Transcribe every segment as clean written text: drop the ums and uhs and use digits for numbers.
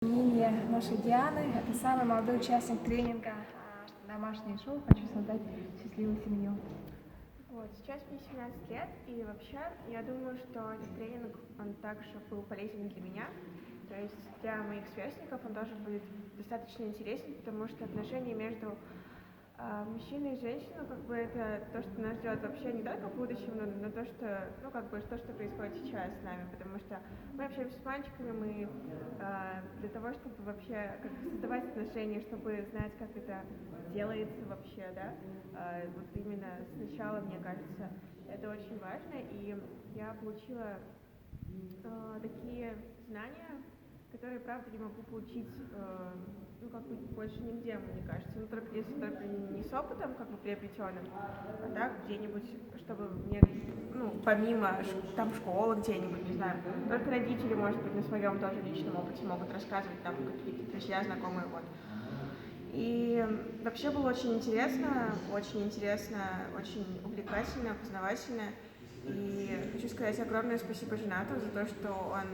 Мнение нашей Дианы. Это самый молодой участник тренинга «Домашнее шоу. Хочу создать счастливую семью». Вот, сейчас мне 17 лет, и вообще я думаю, что этот тренинг, он также был полезен для меня. То есть для моих сверстников он тоже будет достаточно интересен, потому что отношения между мужчиной и женщиной, как бы это то, что нас ждет вообще не только в будущем, но то, что, ну, как бы, то, что происходит сейчас с нами, потому что мы общаемся с мальчиками, мы для того, чтобы вообще как бы создавать отношения, чтобы знать, как это делается вообще, да, вот именно сначала, мне кажется, это очень важно, и я получила такие знания, которые, правда, не могу получить, ну, как бы больше нигде, мне кажется. Ну, только если только не с опытом, как бы, приобретенным, а так где-нибудь, чтобы мне, ну, помимо там школы где-нибудь, не знаю, только родители, может быть, на своем тоже личном опыте могут рассказывать там какие-то друзья, знакомые, вот. И вообще было очень интересно, очень увлекательно, познавательно. И хочу сказать огромное спасибо Женату за то, что он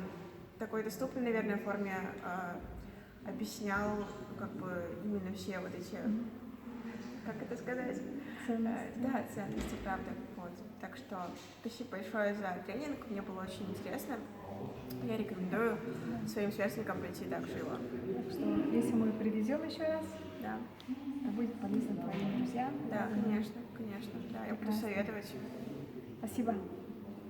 в такой доступной, наверное, форме объяснял как бы именно все вот эти, как это сказать? Ценности. Да, ценности, правда. Вот. Так что спасибо большое за тренинг, мне было очень интересно. Я рекомендую своим сверстникам пройти также его. Так что, если мы привезем еще раз, Да. это будет полезно твоим друзьям. Да, конечно, конечно. Да, я буду советовать. Спасибо.